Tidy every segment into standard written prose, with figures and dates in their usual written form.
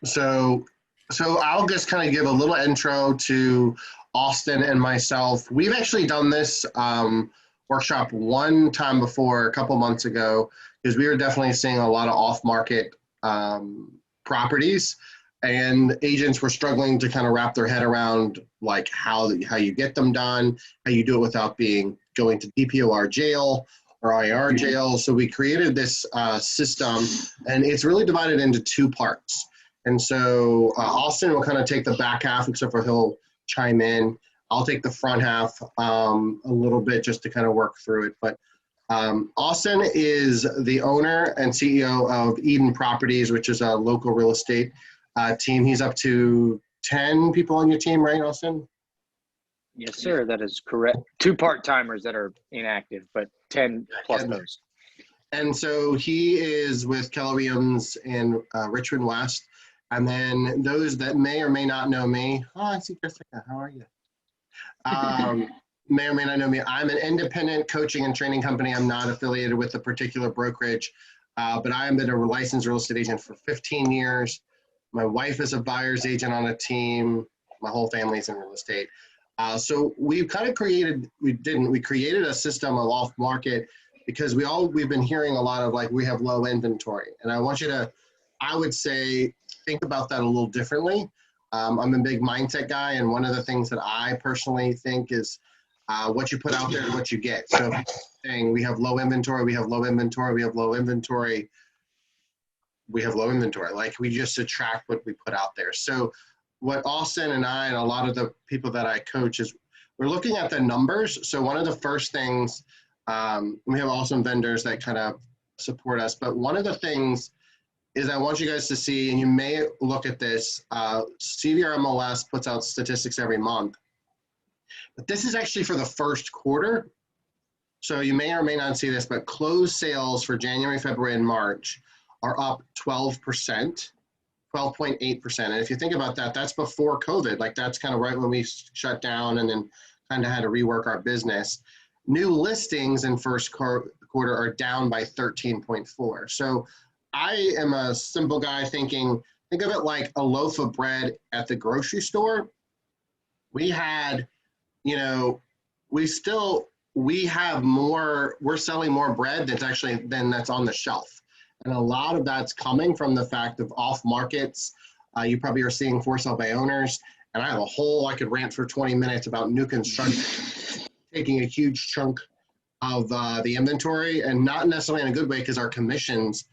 So, so I'll just kind of give a little intro to Austin and myself. We've actually done this workshop one time before, a couple months ago, because we were definitely seeing a lot of off-market properties, and agents were struggling to kind of wrap their head around like how you get them done, how you do it without being going to DPOR jail or IR jail. So we created this system, and it's really divided into two parts. And so Austin will kind of take the back half, except for he'll chime in. I'll take the front half a little bit just to kind of work through it. But Austin is the owner and CEO of Eden Properties, which is a local real estate team. He's up to 10 people on your team, right, Austin? Yes, sir. That is correct. Two part-timers that are inactive, but 10 plus those. And so he is with Keller Williams in Richmond West. And then those that may or may not know me, oh, I see Jessica, how are you? May or may not know me. I'm an independent coaching and training company. I'm not affiliated with a particular brokerage, but I have been a licensed real estate agent for 15 years. My wife is a buyer's agent on a team. My whole family's in real estate. So we've kind of created a system of off market because we've been hearing a lot of like, we have low inventory. And I want you to, I would say, think about that a little differently. I'm a big mindset guy. And one of the things that I personally think is what you put out there is what you get. So if you're saying we have low inventory, we have low inventory, we have low inventory, we have low inventory. Like we just attract what we put out there. So what Austin and I and a lot of the people that I coach is we're looking at the numbers. So one of the first things, we have awesome vendors that kind of support us, but one of the things is I want you guys to see, and you may look at this, CVR MLS puts out statistics every month, but this is actually for the first quarter. So you may or may not see this, but closed sales for January, February, and March are up 12%. 12.8%. And if you think about that, that's before COVID. Like that's kind of right when we shut down and then kind of had to rework our business. New listings in first quarter are down by 13.4. So I am a simple guy think of it like a loaf of bread at the grocery store. We had, you know, we have more, we're selling more bread than that's on the shelf. And a lot of that's coming from the fact of off markets. You probably are seeing for sale by owners. And I have I could rant for 20 minutes about new construction taking a huge chunk of the inventory, and not necessarily in a good way because our commissions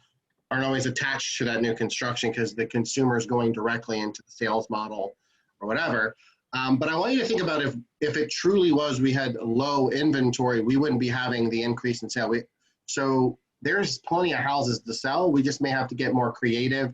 aren't always attached to that new construction because the consumer is going directly into the sales model or whatever. But I want you to think about if it truly was we had low inventory, we wouldn't be having the increase in sale. So there's plenty of houses to sell. We just may have to get more creative.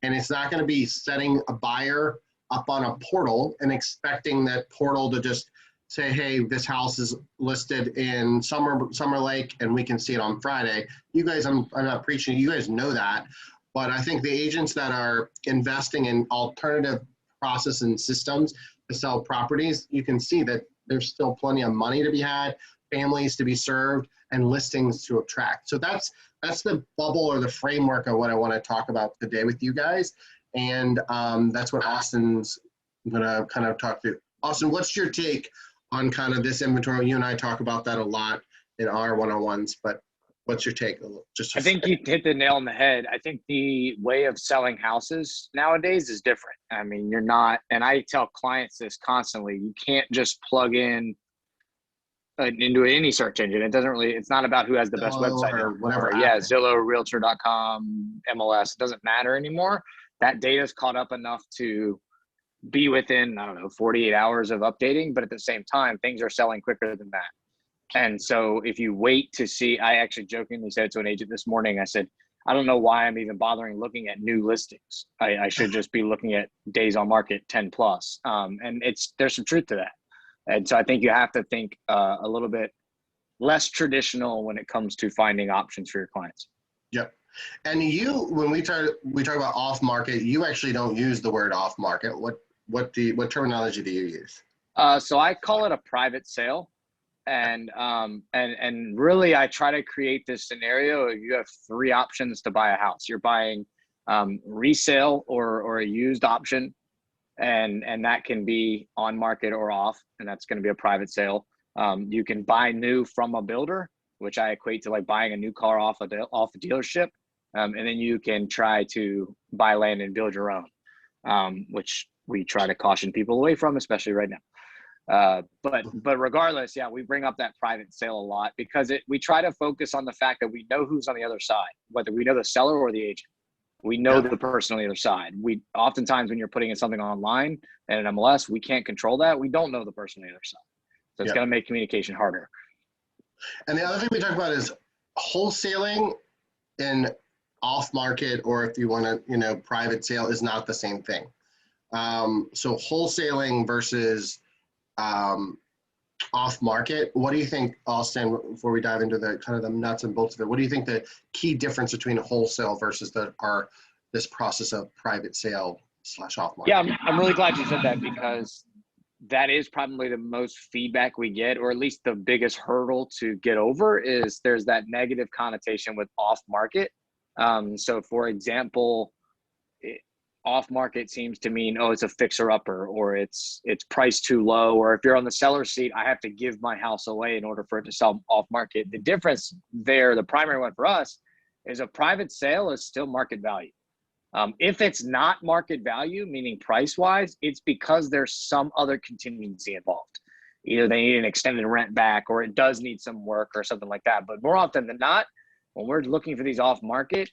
And it's not going to be setting a buyer up on a portal and expecting that portal to just say, hey, this house is listed in Summer Lake and we can see it on Friday. You guys, I'm not preaching, you guys know that. But I think the agents that are investing in alternative process and systems to sell properties, you can see that there's still plenty of money to be had, families to be served, and listings to attract. So that's the bubble or the framework of what I want to talk about today with you guys. And that's what Austin's going to kind of talk to. Austin, what's your take on kind of this inventory? You and I talk about that a lot in our one-on-ones, but what's your take? I think you hit the nail on the head. I think the way of selling houses nowadays is different. I mean, you're not, and I tell clients this constantly, you can't just plug in into any search engine. It's not about who has the best website or whatever. Yeah, Zillow, Realtor.com, MLS, it doesn't matter anymore. That data is caught up enough to be within, 48 hours of updating, but at the same time, things are selling quicker than that. And so if you wait to see, I actually jokingly said to an agent this morning, I said, I don't know why I'm even bothering looking at new listings. I should just be looking at days on market 10 plus. And there's some truth to that. And so I think you have to think a little bit less traditional when it comes to finding options for your clients. Yep. And when we talk about off market, you actually don't use the word off market. What terminology do you use? So I call it a private sale. And really I try to create this scenario. You have three options to buy a house. You're buying resale or a used option, and that can be on market or off, and that's going to be a private sale. You can buy new from a builder, which I equate to like buying a new car off a dealership, and then you can try to buy land and build your own, which we try to caution people away from, especially right now. But regardless, yeah, we bring up that private sale a lot because we try to focus on the fact that we know who's on the other side, whether we know the seller or the agent. We know the person on the other side. We oftentimes, when you're putting in something online and an MLS, we can't control that. We don't know the person on the other side. So it's going to make communication harder. And the other thing we talk about is wholesaling in off market, or if you want to, private sale is not the same thing. So wholesaling versus off market, what do you think, Austin, before we dive into the kind of the nuts and bolts of it, what do you think the key difference between wholesale versus this process of private sale / off market? Yeah, I'm really glad you said that, because that is probably the most feedback we get, or at least the biggest hurdle to get over, is there's that negative connotation with off market. So for example, off market seems to mean, oh, it's a fixer upper, or it's priced too low, or if you're on the seller's seat, I have to give my house away in order for it to sell off market. The difference there, the primary one for us, is a private sale is still market value. If it's not market value, meaning price wise, it's because there's some other contingency involved. Either they need an extended rent back, or it does need some work or something like that. But more often than not, when we're looking for these off market,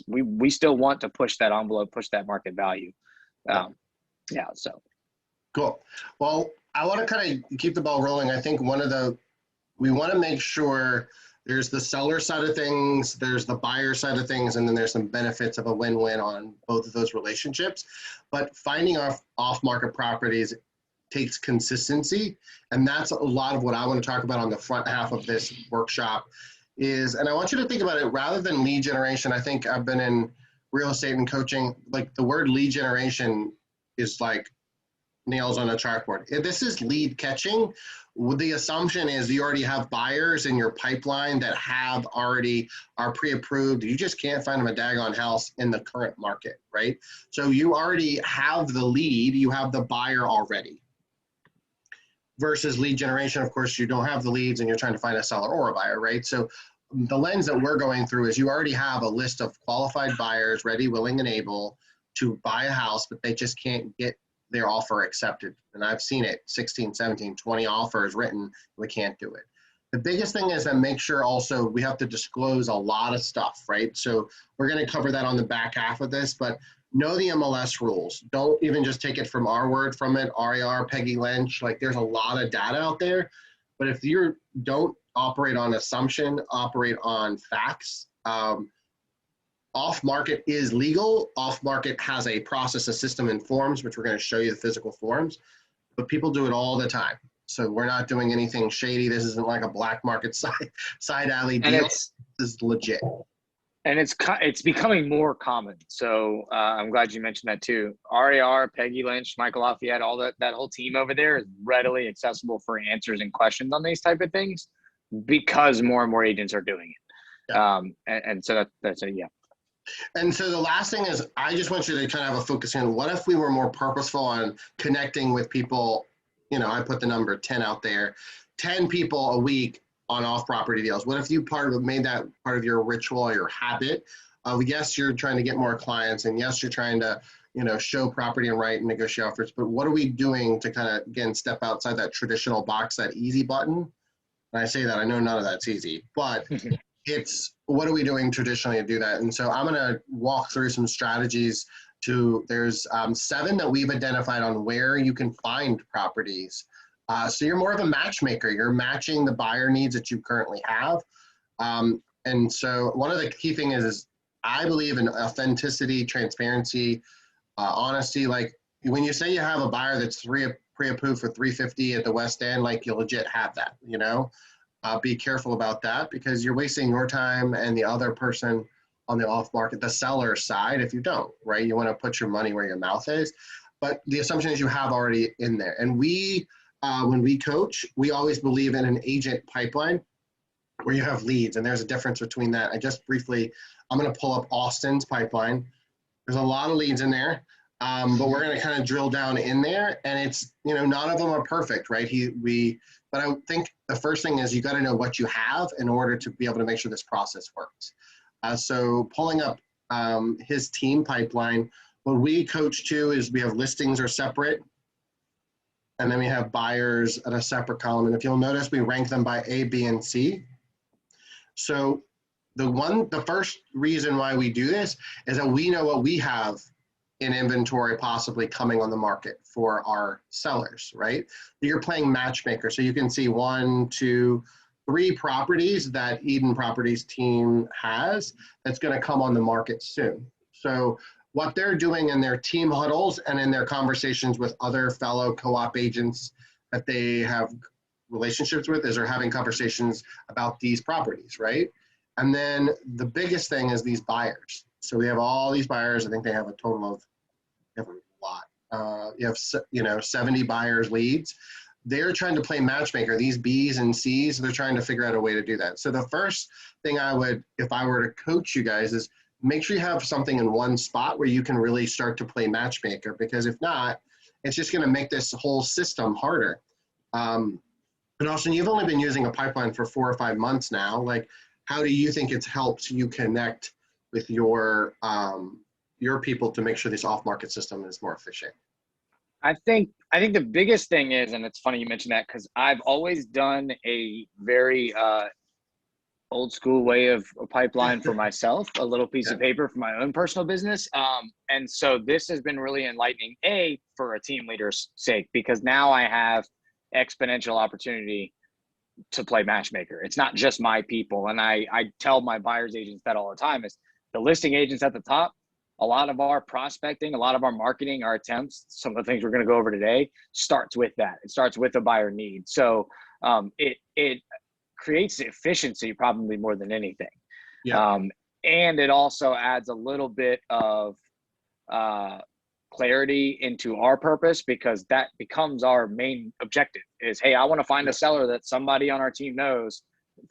we still want to push that envelope, push that market value. So. Cool. Well, I want to kind of keep the ball rolling. I think we want to make sure there's the seller side of things, there's the buyer side of things, and then there's some benefits of a win-win on both of those relationships. But finding off-market properties takes consistency, and that's a lot of what I want to talk about on the front half of this workshop. And I want you to think about it rather than lead generation. I think I've been in real estate and coaching, like the word lead generation is like nails on a chalkboard. This is lead catching. The assumption is you already have buyers in your pipeline that are pre-approved. You just can't find them a daggone house in the current market, right? So you already have the lead, you have the buyer already. Versus lead generation, of course, you don't have the leads and you're trying to find a seller or a buyer, right? So the lens that we're going through is you already have a list of qualified buyers ready, willing, and able to buy a house, but they just can't get their offer accepted. And I've seen it, 16, 17, 20 offers written, we can't do it. The biggest thing is that make sure also we have to disclose a lot of stuff, right? So we're going to cover that on the back half of this, but know the MLS rules. Don't even just take it from our word from it, RER, Peggy Lynch. Like there's a lot of data out there, but if you don't operate on assumption, operate on facts. Off market is legal. Off market has a process, a system, and forms, which we're going to show you the physical forms, but people do it all the time. So we're not doing anything shady. This isn't like a black market side alley deal. This is legit. And it's becoming more common. So I'm glad you mentioned that too. RER, Peggy Lynch, Michael Lafayette, all that whole team over there is readily accessible for answers and questions on these type of things because more and more agents are doing it. Yeah. And so that's a, yeah. And so the last thing is, I just want you to kind of have a focus on what if we were more purposeful on connecting with people. I put the number 10 out there, 10 people a week on off-property deals. What if you made that part of your ritual or your habit of, yes, you're trying to get more clients, and yes, you're trying to, show property and write and negotiate offers, but what are we doing to kind of, again, step outside that traditional box, that easy button? And I say that, I know none of that's easy, but it's what are we doing traditionally to do that? And so I'm going to walk through some strategies there's 7 that we've identified on where you can find properties. So you're more of a matchmaker. You're matching the buyer needs that you currently have. And so one of the key things is I believe in authenticity, transparency, honesty. Like when you say you have a buyer that's pre-approved for $350 at the West End, like you legit have that, be careful about that because you're wasting your time and the other person on the off market, the seller side, if you don't, right? You want to put your money where your mouth is. But the assumption is you have already in there. And when we coach, we always believe in an agent pipeline where you have leads. And there's a difference between that. I'm going to pull up Austin's pipeline. There's a lot of leads in there, but we're going to kind of drill down in there. And it's, none of them are perfect, right? But I think the first thing is you got to know what you have in order to be able to make sure this process works. So pulling up his team pipeline, what we coach to is we have listings are separate, and then we have buyers at a separate column. And if you'll notice, we rank them by A, B, and C. So the first reason why we do this is that we know what we have in inventory possibly coming on the market for our sellers, right? You're playing matchmaker. So you can see 1, 2, 3 properties that Eden Properties team has that's going to come on the market soon. So what they're doing in their team huddles and in their conversations with other fellow co-op agents that they have relationships with is they're having conversations about these properties, right? And then the biggest thing is these buyers. So we have all these buyers. I think they have a total of, a lot. You have 70 buyers leads. They're trying to play matchmaker. These B's and C's, they're trying to figure out a way to do that. So the first thing I would, if I were to coach you guys, is make sure you have something in one spot where you can really start to play matchmaker, because if not, it's just going to make this whole system harder. And Austin, you've only been using a pipeline for 4 or 5 months now. Like, how do you think it's helped you connect with your people to make sure this off-market system is more efficient? I think the biggest thing is, and it's funny you mentioned that, because I've always done a very old school way of a pipeline for myself, a little piece of paper for my own personal business. And so this has been really enlightening, for a team leader's sake, because now I have exponential opportunity to play matchmaker. It's not just my people. And I tell my buyer's agents that all the time, is the listing agents at the top, a lot of our prospecting, a lot of our marketing, our attempts, some of the things we're going to go over today starts with that. It starts with a buyer need. So it creates efficiency probably more than anything. Yeah. And it also adds a little bit of clarity into our purpose, because that becomes our main objective is, hey, I want to find a seller that somebody on our team knows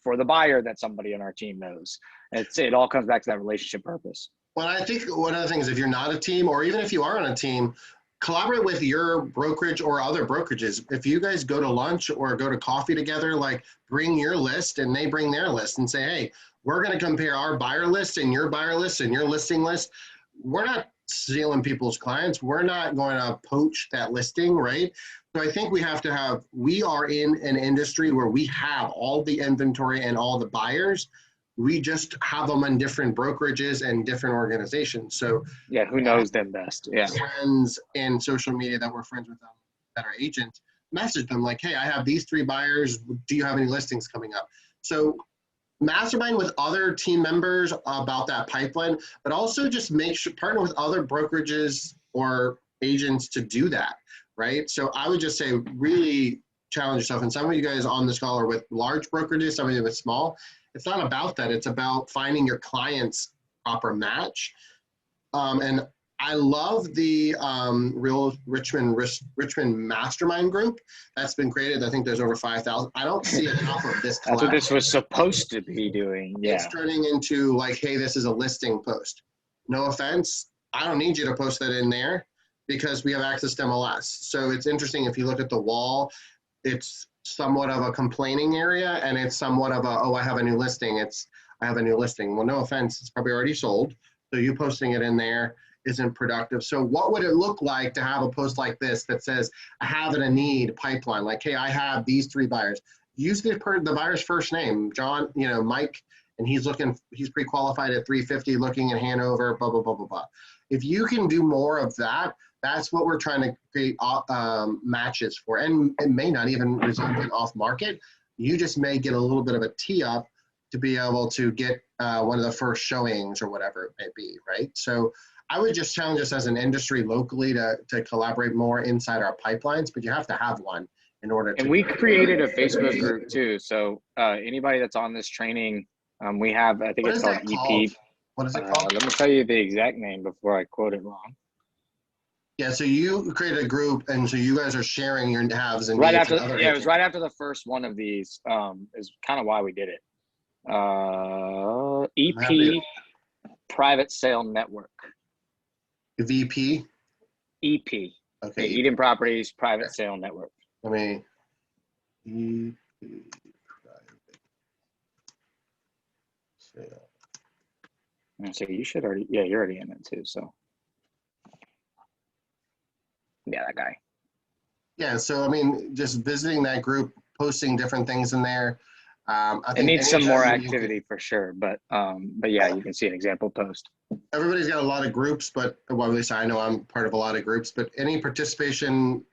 for the buyer that somebody on our team knows. It all comes back to that relationship purpose. Well, I think one of the things, if you're not a team, or even if you are on a team, collaborate with your brokerage or other brokerages. If you guys go to lunch or go to coffee together, like, bring your list and they bring their list and say, hey, we're going to compare our buyer list and your buyer list and your listing list. We're not stealing people's clients. We're not going to poach that listing, right? So I think we are in an industry where we have all the inventory and all the buyers. We just have them in different brokerages and different organizations. So yeah, who knows them best? Yeah. Friends in social media that we're friends with them that are agents, message them like, hey, I have these 3 buyers. Do you have any listings coming up? So mastermind with other team members about that pipeline, but also just partner with other brokerages or agents to do that, right? So I would just say really challenge yourself. And some of you guys on this call are with large brokerages, some of you with small. It's not about that. It's about finding your client's proper match. And I love the Real Richmond Mastermind group that's been created. I think there's over 5,000. I don't see enough of this. That's what this was supposed to be doing. Yeah. It's turning into like, hey, this is a listing post. No offense. I don't need you to post that in there because we have access to MLS. So it's interesting. If you look at the wall, it's somewhat of a complaining area, and it's somewhat of a, oh, I have a new listing. I have a new listing. Well, no offense. It's probably already sold. So you posting it in there isn't productive. So what would it look like to have a post like this that says, I have a need pipeline? Like, hey, I have these 3 buyers. Use the buyer's first name, John, Mike, and he's pre-qualified at 350, looking in Hanover, blah, blah, blah, blah, blah. If you can do more of that, that's what we're trying to create matches for. And it may not even result in off market. You just may get a little bit of a tee up to be able to get one of the first showings or whatever it may be, right? So I would just challenge us as an industry locally to collaborate more inside our pipelines, but you have to have one in order to. And we created a Facebook group too. So anybody that's on this training, we have, I think it's called EP. What is it called? Let me tell you the exact name before I quote it wrong. Yeah, so you created a group, and so you guys are sharing your haves and right after. Yeah, it was right after the first one of these. Is kind of why we did it. EP Private Sale Network. VP? EP. Okay. Eden Properties Private Sale Network. Let me, EP private sale. So you should already, yeah, you're already in it too. So yeah, that guy. Yeah, so I mean, just visiting that group, posting different things in there. I It think needs some more anytime activity for sure, but yeah, you can see an example post. everybody's got a lot of groups, but well, at least I know I'm part of a lot of groups, but any participation,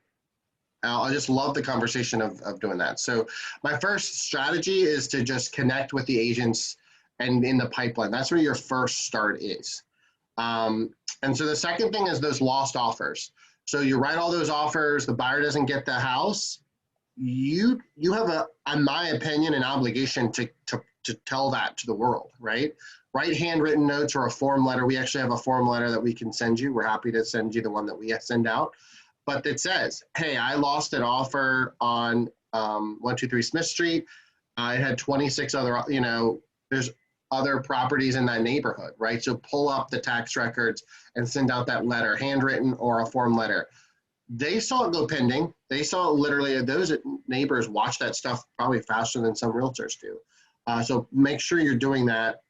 I just love the conversation of doing that. So my first strategy is to just connect with the agents and in the pipeline. That's where your first start is. And so the second thing is those lost offers. So you write all those offers, the buyer doesn't get the house. You have a, in my opinion, an obligation to tell that to the world, right? Write handwritten notes or a form letter. We actually have a form letter that we can send you. We're happy to send you the one that we send out. But it says, hey, I lost an offer on 123 Smith Street. I had 26 other, there's other properties in that neighborhood, right? So pull up the tax records and send out that letter, handwritten or a form letter. They saw it go pending. They saw it literally, those neighbors watch that stuff probably faster than some realtors do. So make sure you're doing that.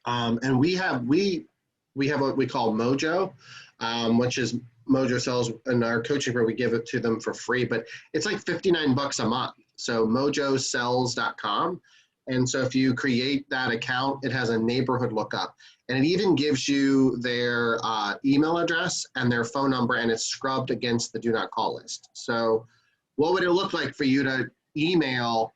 And we have what we call Mojo, which is Mojo sells in our coaching where we give it to them for free, but it's like $59 a month. So mojosells.com. And so if you create that account, it has a neighborhood lookup, and it even gives you their email address and their phone number, and it's scrubbed against the do not call list. So what would it look like for you to email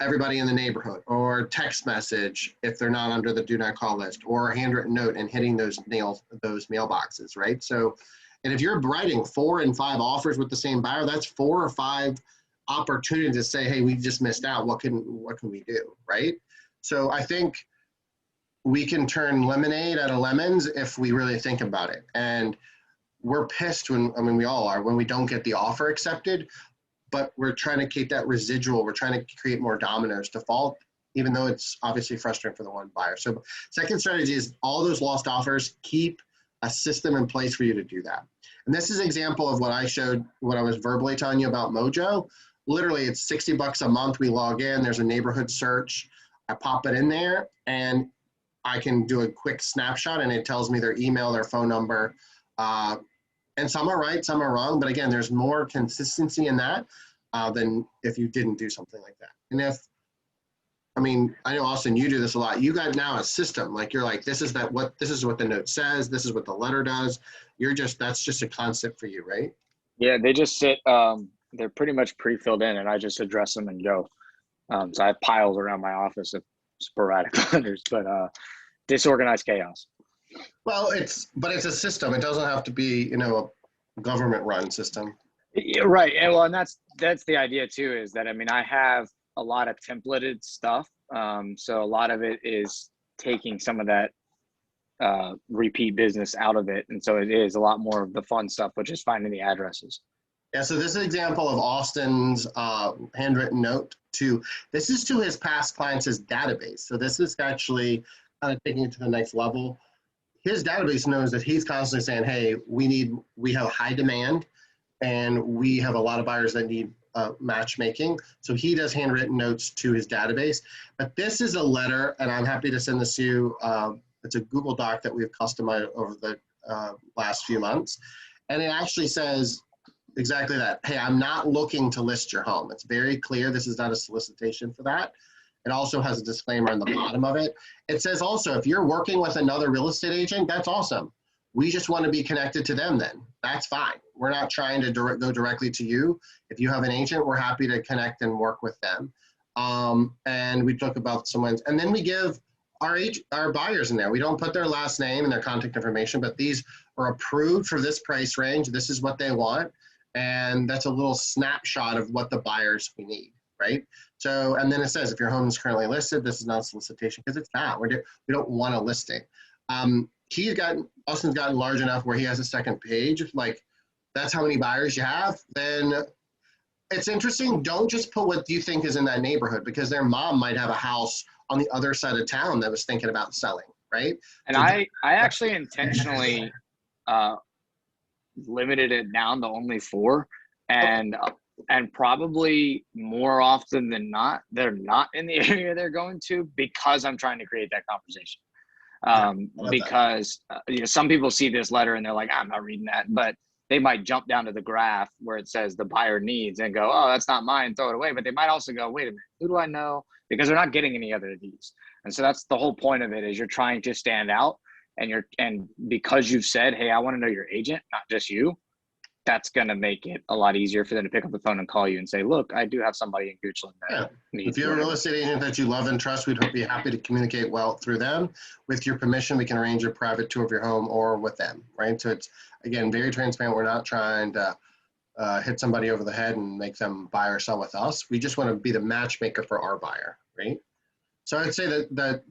everybody in the neighborhood, or text message if they're not under the do not call list, or a handwritten note and hitting those mailboxes, right? So, and if you're writing 4 and 5 offers with the same buyer, that's 4 or 5 opportunities to say, hey, we just missed out. What can we do, right? So I think we can turn lemonade out of lemons if we really think about it. And we're pissed we all are, when we don't get the offer accepted, but we're trying to keep that residual. We're trying to create more dominoes to fall, even though it's obviously frustrating for the one buyer. So second strategy is all those lost offers, keep a system in place for you to do that. And this is an example of what I showed, what I was verbally telling you about Mojo. Literally, it's $60 a month. We log in, there's a neighborhood search. I pop it in there, and I can do a quick snapshot, and it tells me their email, their phone number. And some are right, some are wrong. But again, there's more consistency in that than if you didn't do something like that. And I know, Austin, you do this a lot. You got now a system. Like, you're like, this is what the note says. This is what the letter does. That's just a concept for you, right? Yeah, they just sit, they're pretty much pre-filled in, and I just address them and go. So I have piles around my office of sporadic letters, but disorganized chaos. Well, it's a system. It doesn't have to be, a government-run system. Yeah, right. And well, and that's the idea too, is that, I have a lot of templated stuff. So a lot of it is taking some of that repeat business out of it. And so it is a lot more of the fun stuff, which is finding the addresses. Yeah, so this is an example of Austin's handwritten note this is to his past clients' database. So this is actually kind of taking it to the next level. His database knows that he's constantly saying, hey, we have high demand, and we have a lot of buyers that need matchmaking. So he does handwritten notes to his database. But this is a letter, and I'm happy to send this to you. It's a Google Doc that we've customized over the last few months. And it actually says exactly that. Hey, I'm not looking to list your home. It's very clear. This is not a solicitation for that. It also has a disclaimer on the bottom of it. It says also, if you're working with another real estate agent, that's awesome. We just want to be connected to them then. That's fine. We're not trying to go directly to you. If you have an agent, we're happy to connect and work with them. And we talk about someone's, and then we give our buyers in there. We don't put their last name and their contact information, but these are approved for this price range. This is what they want. And that's a little snapshot of what the buyers we need, right? So, and then it says, if your home is currently listed, this is not a solicitation, because it's not. We don't want a listing. Austin's gotten large enough where he has a second page. Like, that's how many buyers you have. Then it's interesting. Don't just put what you think is in that neighborhood, because their mom might have a house on the other side of town that was thinking about selling, right? And I actually intentionally limited it down to only 4, and probably more often than not, they're not in the area they're going to, because I'm trying to create that conversation. Because some people see this letter and they're like, I'm not reading that, but they might jump down to the graph where it says the buyer needs and go, oh, that's not mine, throw it away. But they might also go, wait a minute, who do I know? Because they're not getting any other of these. And so that's the whole point of it, is you're trying to stand out, and because you've said, hey, I want to know your agent, not just you, that's going to make it a lot easier for them to pick up the phone and call you and say, look, I do have somebody in Goochland that needs. If you're a real estate agent that you love and trust, we'd be happy to communicate well through them. With your permission, we can arrange a private tour of your home or with them, right? So it's, again, very transparent. We're not trying to hit somebody over the head and make them buy or sell with us. We just want to be the matchmaker for our buyer, right? So I'd say that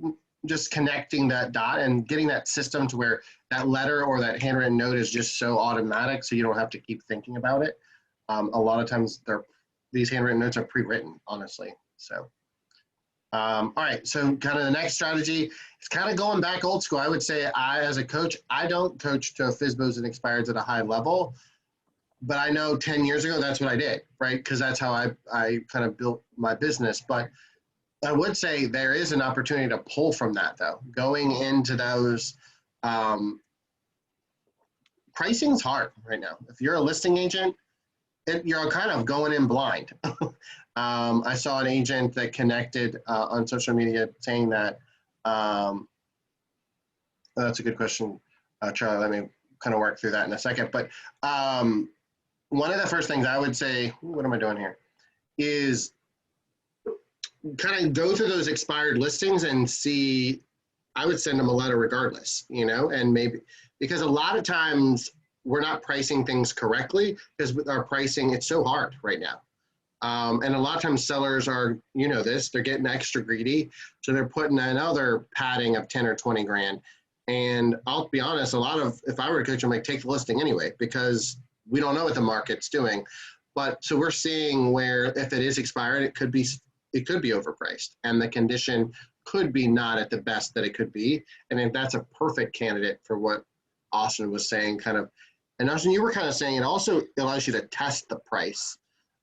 just connecting that dot and getting that system to where that letter or that handwritten note is just so automatic, so you don't have to keep thinking about it. A lot of times these handwritten notes are pre-written, honestly. So, all right. So kind of the next strategy is kind of going back old school. I would say as a coach, I don't coach to FSBOs and expireds at a high level, but I know 10 years ago, that's what I did, right? Because that's how I kind of built my business. But I would say there is an opportunity to pull from that, though. Going into those, pricing's hard right now. If you're a listing agent, you're kind of going in blind. I saw an agent that connected on social media saying that, that's a good question, Charlie. Let me kind of work through that in a second. But one of the first things I would say, what am I doing here, is kind of go through those expired listings and see. I would send them a letter regardless, and maybe, because a lot of times we're not pricing things correctly because with our pricing, it's so hard right now. And a lot of times sellers are, they're getting extra greedy. So they're putting another padding of 10 or 20 grand. And I'll be honest, if I were a coach, I'm like, take the listing anyway, because we don't know what the market's doing. But so we're seeing where if it is expired, it could be overpriced, and the condition could be not at the best that it could be. And if that's a perfect candidate for what Austin was saying, kind of, and Austin, you were kind of saying it also allows you to test the price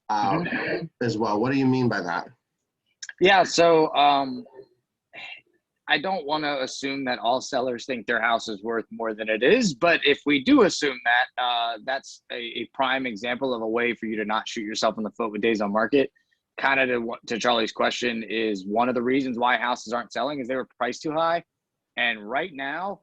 as well. What do you mean by that? Yeah. So I don't want to assume that all sellers think their house is worth more than it is, but if we do assume that, that's a prime example of a way for you to not shoot yourself in the foot with days on market. Kind of to Charlie's question, is one of the reasons why houses aren't selling is they were priced too high. And right now,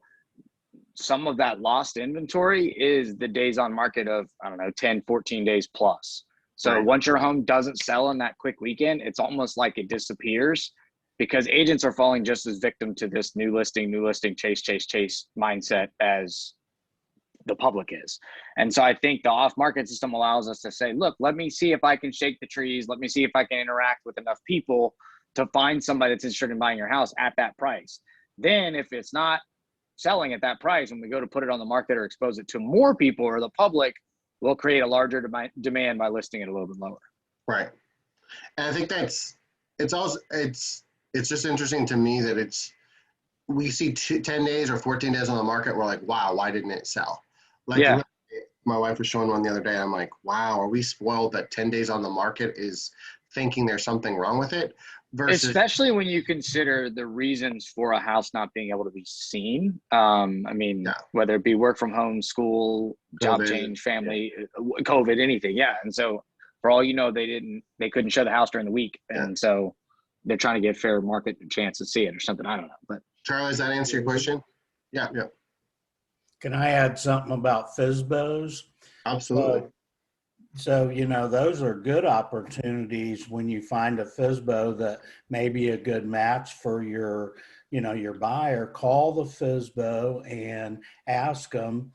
some of that lost inventory is the days on market of, 10, 14 days plus. So once your home doesn't sell in that quick weekend, it's almost like it disappears, because agents are falling just as victim to this new listing, chase mindset as the public is. And so I think the off-market system allows us to say, look, let me see if I can shake the trees. Let me see if I can interact with enough people to find somebody that's interested in buying your house at that price. Then if it's not selling at that price, when we go to put it on the market or expose it to more people or the public, we'll create a larger demand by listing it a little bit lower. Right. And I think it's just interesting to me that we see 10 days or 14 days on the market. We're like, wow, why didn't it sell? My wife was showing one the other day. I'm like, wow, are we spoiled that 10 days on the market is thinking there's something wrong with it? Especially when you consider the reasons for a house not being able to be seen. Whether it be work from home, school, job change, family, COVID, anything. Yeah. And so for all you know, they couldn't show the house during the week. And so they're trying to get fair market chance to see it or something. I don't know. But Charlie, does that answer your question? Yeah. Can I add something about FSBOs? Absolutely. So, those are good opportunities when you find a FSBO that may be a good match for your buyer. Call the FSBO and ask them,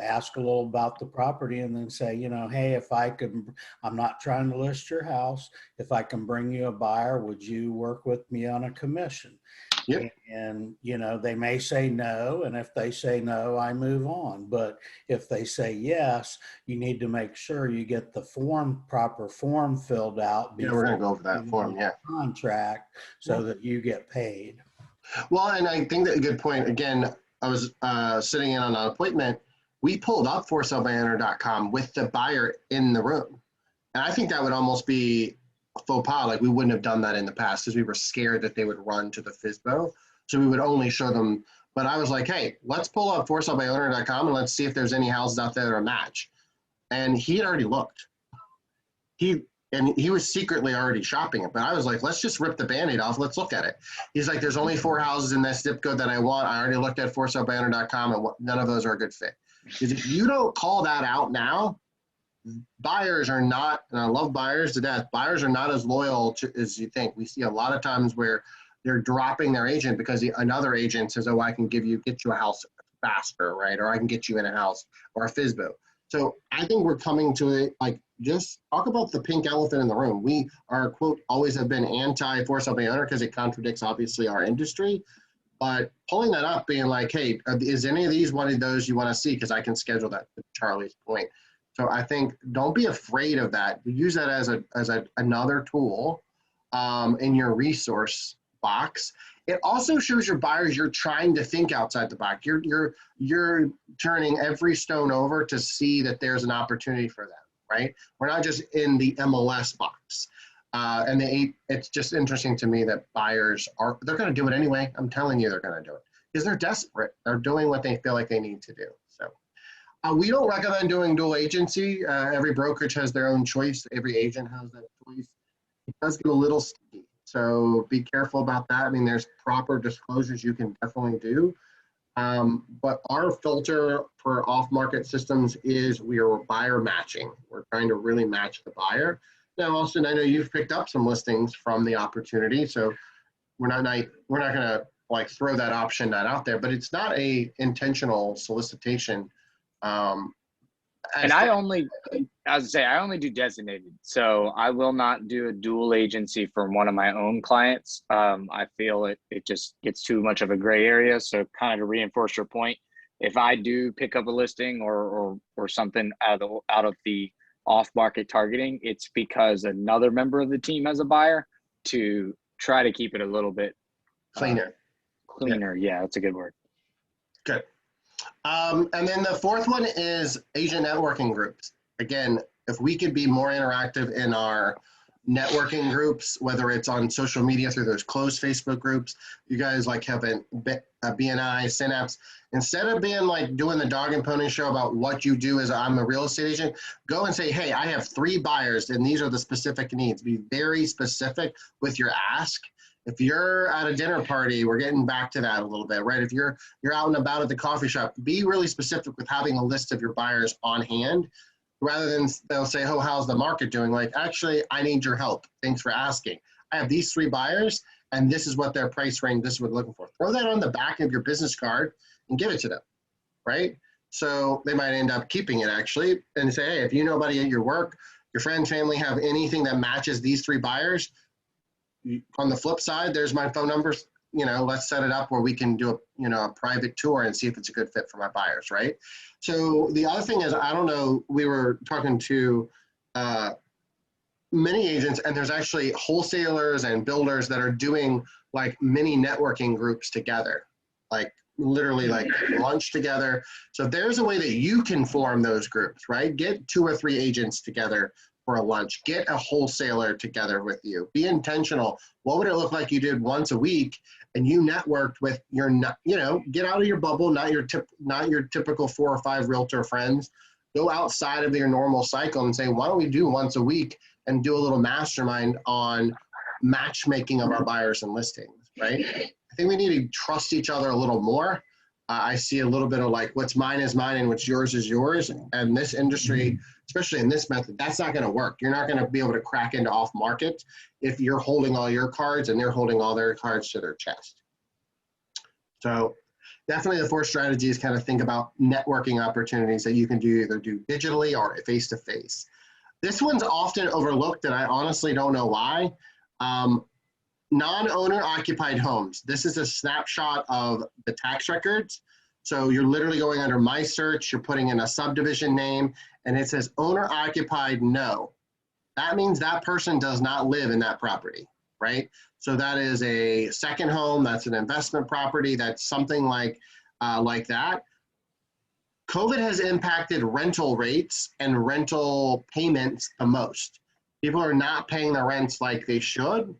ask a little about the property, and then say, hey, if I could, I'm not trying to list your house. If I can bring you a buyer, would you work with me on a commission? Yep. And, they may say no. And if they say no, I move on. But if they say yes, you need to make sure you get the proper form filled out. Yeah, we're going to go over that form. Yeah. Contract so that you get paid. Well, and I think that a good point, again, I was sitting in on an appointment we pulled up forsalebyowner.com with the buyer in the room. And I think that would almost be a faux pas. Like we wouldn't have done that in the past because we were scared that they would run to the FSBO. So we would only show them. But I was like, hey, let's pull up forsalebyowner.com and let's see if there's any houses out there that are a match. And he had already looked. He was secretly already shopping it. But I was like, let's just rip the Band-Aid off. Let's look at it. He's like, there's only 4 houses in this zip code that I want. I already looked at forsalebyowner.com and none of those are a good fit. Because if you don't call that out now, buyers are not, and I love buyers to death, buyers are not as loyal as you think. We see a lot of times where they're dropping their agent because another agent says, oh, I can get you a house faster, right? Or I can get you in a house or a FSBO. So I think we're coming to it, like, just talk about the pink elephant in the room. We are, quote, always have been anti-for sale by owner because it contradicts, obviously, our industry. But pulling that up, being like, hey, is any of these one of those you want to see? Because I can schedule that, to Charlie's point. So I think don't be afraid of that. Use that as another tool in your resource box. It also shows your buyers you're trying to think outside the box. You're turning every stone over to see that there's an opportunity for them, right? We're not just in the MLS box. It's just interesting to me that buyers they're going to do it anyway. I'm telling you, they're going to do it because they're desperate. They're doing what they feel like they need to do. So we don't recommend doing dual agency. Every brokerage has their own choice. Every agent has that choice. It does get a little sticky. So be careful about that. I mean, there's proper disclosures you can definitely do. But our filter for off-market systems is we are buyer matching. We're trying to really match the buyer. Now, Austin, I know you've picked up some listings from the opportunity, so we're not going to like throw that option not out there, but it's not a intentional solicitation. And I only do designated. So I will not do a dual agency for one of my own clients. I feel it just gets too much of a gray area. So kind of to reinforce your point, if I do pick up a listing or something out of the off-market targeting, it's because another member of the team has a buyer to try to keep it a little bit cleaner. Yeah, that's a good word. Good. And then the fourth one is agent networking groups. Again, if we could be more interactive in our networking groups, whether it's on social media through those closed Facebook groups, you guys like have a BNI, Synapse, instead of being like doing the dog and pony show about what you do as I'm a real estate agent, go and say, hey, I have 3 buyers and these are the specific needs. Be very specific with your ask. If you're at a dinner party, we're getting back to that a little bit, right? If you're out and about at the coffee shop, be really specific with having a list of your buyers on hand, rather than they'll say, oh, how's the market doing? Like, actually, I need your help. Thanks for asking. I have these 3 buyers, and this is what their price range, this is what they're looking for. Throw that on the back of your business card and give it to them, right? So they might end up keeping it, actually, and say, hey, if you know anybody at your work, your friend, family have anything that matches these 3 buyers, on the flip side, there's my phone numbers. Let's set it up where we can do a private tour and see if it's a good fit for my buyers, right? So the other thing is, I don't know, we were talking to many agents, and there's actually wholesalers and builders that are doing like mini networking groups together, like literally like lunch together. So there's a way that you can form those groups, right? Get 2 or 3 agents together for a lunch. Get a wholesaler together with you. Be intentional. What would it look like you did once a week and you networked with your, get out of your bubble, not your typical 4 or 5 realtor friends. Go outside of your normal cycle and say, why don't we do once a week and do a little mastermind on matchmaking of our buyers and listings, right? I think we need to trust each other a little more. I see a little bit of like, what's mine is mine and what's yours is yours. And this industry, especially in this method, that's not going to work. You're not going to be able to crack into off market if you're holding all your cards and they're holding all their cards to their chest. So definitely the 4th strategy is kind of think about networking opportunities that you can either do digitally or face-to-face. This one's often overlooked, and I honestly don't know why. Non-owner occupied homes. This is a snapshot of the tax records. So you're literally going under my search, you're putting in a subdivision name, and it says owner occupied no. That means that person does not live in that property, right? So that is a second home, that's an investment property, that's something like that. COVID has impacted rental rates and rental payments the most. People are not paying their rents like they should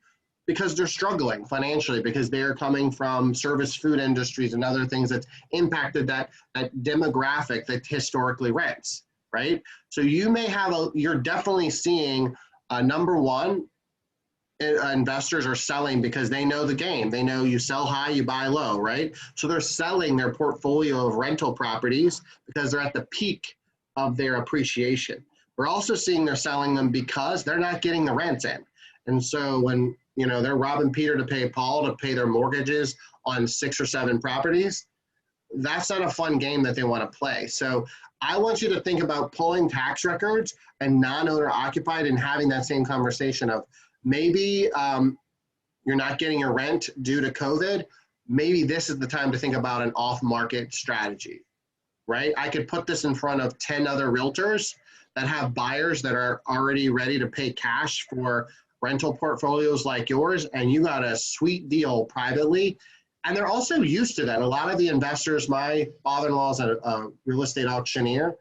because they're struggling financially, because they're coming from service food industries and other things that impacted that demographic that historically rents, right? So you may have you're definitely seeing number one, investors are selling because they know the game. They know you sell high, you buy low, right? So they're selling their portfolio of rental properties because they're at the peak of their appreciation. We're also seeing they're selling them because they're not getting the rents in. And so when, they're robbing Peter to pay Paul to pay their mortgages on 6 or 7 properties, that's not a fun game that they want to play. So I want you to think about pulling tax records and non-owner occupied and having that same conversation of, maybe you're not getting your rent due to COVID. Maybe this is the time to think about an off-market strategy, right? I could put this in front of 10 other realtors that have buyers that are already ready to pay cash for rental portfolios like yours, and you got a sweet deal privately. And they're also used to that. A lot of the investors, my father-in-law is a real estate auctioneer,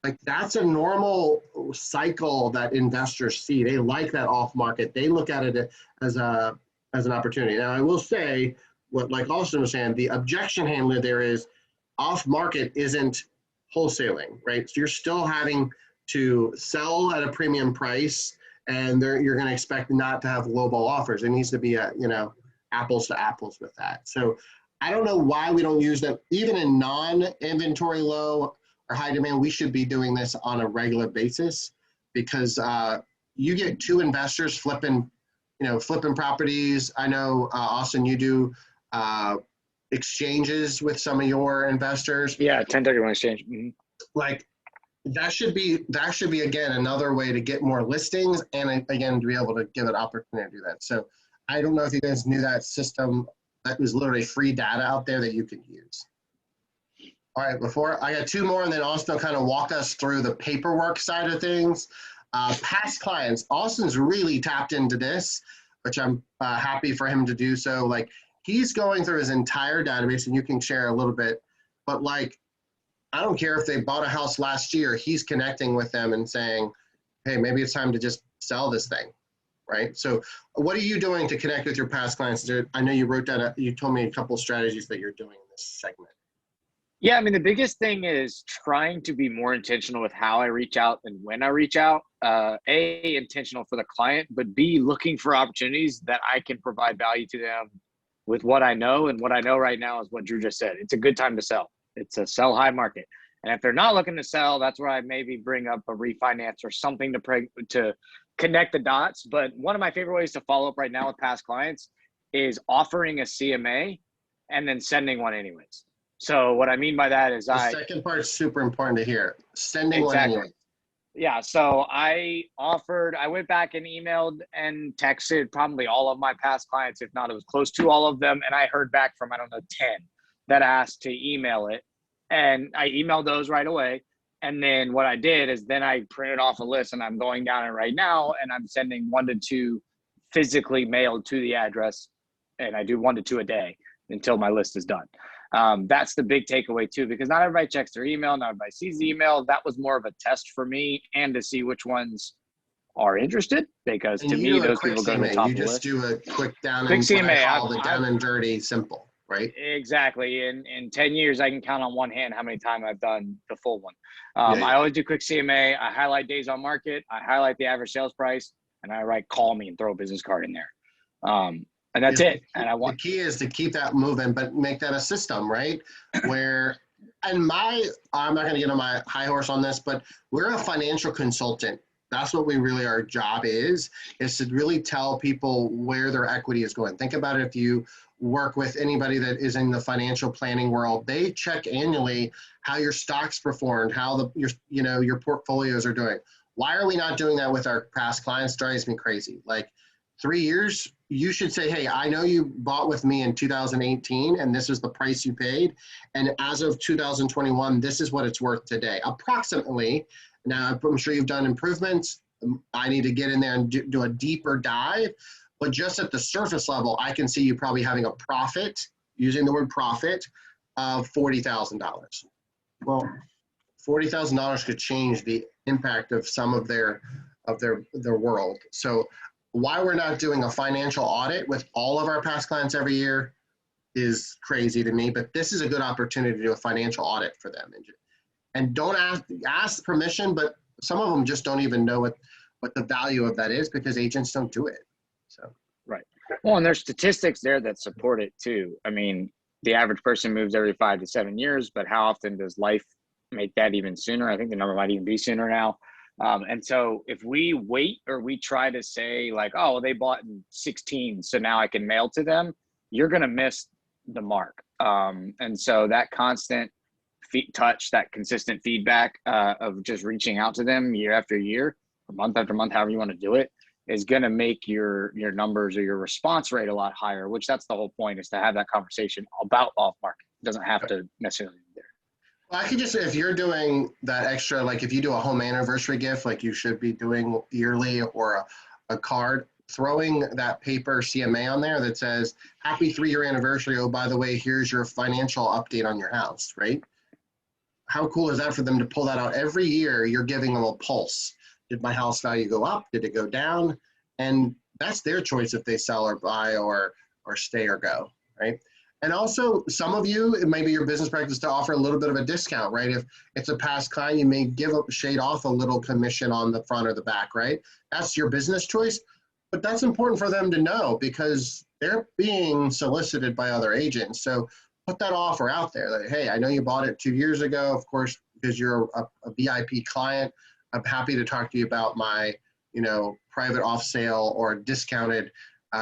like that's a normal cycle that investors see. They like that off market. They look at it as an opportunity. Now I will say, what like Austin was saying, the objection handler there is off market isn't wholesaling, right? So you're still having to sell at a premium price, and you're going to expect not to have lowball offers. It needs to be apples to apples with that. So I don't know why we don't use them even in non-inventory low or high demand. We should be doing this on a regular basis, because you get 2 investors flipping properties. I know, Austin, you do exchanges with some of your investors. Yeah, 1031 exchange. Mm-hmm. Like that should be again another way to get more listings, and again to be able to give an opportunity to do that. So I don't know if you guys knew that system. That was literally free data out there that you could use. All right, before I got 2 more, and then Austin will kind of walk us through the paperwork side of things. Past clients, Austin's really tapped into this, which I'm happy for him to do so. Like he's going through his entire database, and you can share a little bit, but like, I don't care if they bought a house last year, he's connecting with them and saying, hey, maybe it's time to just sell this thing, right? So what are you doing to connect with your past clients? I know you wrote down, you told me a couple of strategies that you're doing in this segment. Yeah, I mean, the biggest thing is trying to be more intentional with how I reach out and when I reach out. A, intentional for the client, but B, looking for opportunities that I can provide value to them with what I know. And what I know right now is what Drew just said. It's a good time to sell. It's a sell high market. And if they're not looking to sell, that's where I maybe bring up a refinance or something to connect the dots. But one of my favorite ways to follow up right now with past clients is offering a CMA and then sending one anyways. So what I mean by that is the second part is super important to hear. Sending exactly. one anyway. Yeah. So I went back and emailed and texted probably all of my past clients. If not, it was close to all of them. And I heard back from, 10 that asked to email it. And I emailed those right away. And then what I did is then I printed off a list, and I'm going down it right now, and I'm sending 1 to 2 physically mailed to the address. And I do 1 to 2 a day until my list is done. That's the big takeaway too, because not everybody checks their email. Not everybody sees the email. That was more of a test for me, and to see which ones are interested, because to me, those people go to the top of the list. You just do a quick down quick and CMA. the down and dirty simple, right? Exactly. In 10 years, I can count on one hand how many times I've done the full one. I always do quick CMA. I highlight days on market. I highlight the average sales price, and I write call me and throw a business card in there. And that's it. And the key is to keep that moving, but make that a system, right? Where, and I'm not going to get on my high horse on this, but we're a financial consultant. That's what our job is to really tell people where their equity is going. Think about it. If you work with anybody that is in the financial planning world, they check annually how your stocks performed, how your portfolios are doing. Why are we not doing that with our past clients? Drives me crazy. Like 3 years, you should say, hey, I know you bought with me in 2018 and this is the price you paid. And as of 2021, this is what it's worth today, approximately. Now, I'm sure you've done improvements. I need to get in there and do a deeper dive. But just at the surface level, I can see you probably having a profit, using the word profit, of $40,000, Well, $40,000 could change the impact of some of their world. So why we're not doing a financial audit with all of our past clients every year is crazy to me, but this is a good opportunity to do a financial audit for them. And don't ask permission, but some of them just don't even know what the value of that is because agents don't do it. So right. Well, and there's statistics there that support it too. I mean, the average person moves every 5 to 7 years, but how often does life make that even sooner? I think the number might even be sooner now. And so if we wait or we try to say like, oh, they bought in 16, so now I can mail to them, you're going to miss the mark. And so that constant touch, that consistent feedback of just reaching out to them year after year, or month after month, however you want to do it, is going to make your numbers or your response rate a lot higher, which that's the whole point, is to have that conversation about off market. It doesn't have to necessarily be there. Well, I could just say if you're doing that extra, like if you do a home anniversary gift, like you should be doing yearly, or a card, throwing that paper CMA on there that says, happy 3-year anniversary. Oh, by the way, here's your financial update on your house, right? How cool is that for them to pull that out every year? You're giving them a pulse. Did my house value go up? Did it go down? And that's their choice if they sell or buy or stay or go, right? And also, some of you, it may be your business practice to offer a little bit of a discount, right? If it's a past client, you may shade off a little commission on the front or the back, right? That's your business choice, but that's important for them to know because they're being solicited by other agents. So put that offer out there. Like, hey, I know you bought it 2 years ago, of course, because you're a VIP client. I'm happy to talk to you about my, private off sale or discounted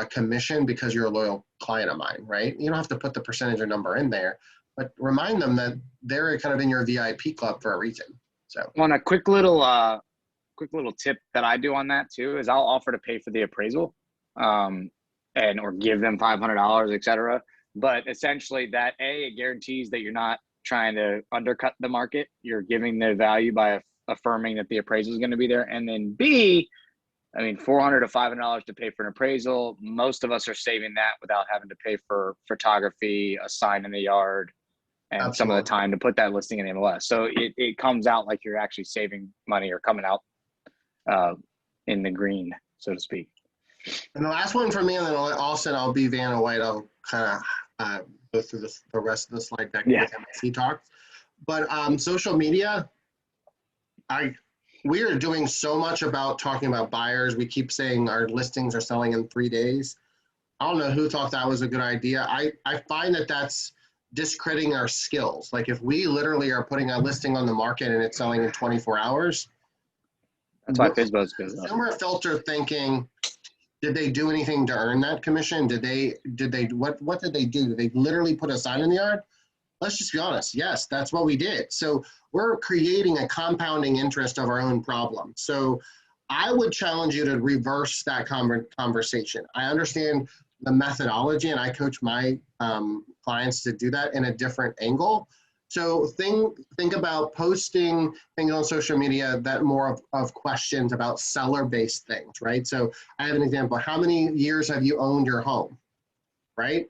commission because you're a loyal client of mine, right? You don't have to put the percentage or number in there, but remind them that they're kind of in your VIP club for a reason. So, a quick little tip that I do on that too is I'll offer to pay for the appraisal, or give them $500, et cetera. But essentially, that it guarantees that you're not trying to undercut the market. You're giving the value by affirming that the appraisal is going to be there, and then B, I mean, $400 to $500 to pay for an appraisal. Most of us are saving that without having to pay for photography, a sign in the yard, and absolutely. some of the time to put that listing in MLS. So it comes out like you're actually saving money or coming out in the green, so to speak. And the last one for me, and then I'll be Vanna White. I'll kind of go through the rest of the slide deck with MSC talks. But social media, we are doing so much about talking about buyers. We keep saying our listings are selling in 3 days. I don't know who thought that was a good idea. I find that that's discrediting our skills. Like if we literally are putting a listing on the market and it's selling in 24 hours. That's why FSBO's good. Consumer filter thinking, did they do anything to earn that commission? What did they do? Did they literally put a sign in the yard? Let's just be honest. Yes, that's what we did. So we're creating a compounding interest of our own problem. So I would challenge you to reverse that conversation. I understand the methodology and I coach my clients to do that in a different angle. So think about posting things on social media that more of questions about seller-based things, right? So I have an example. How many years have you owned your home, right?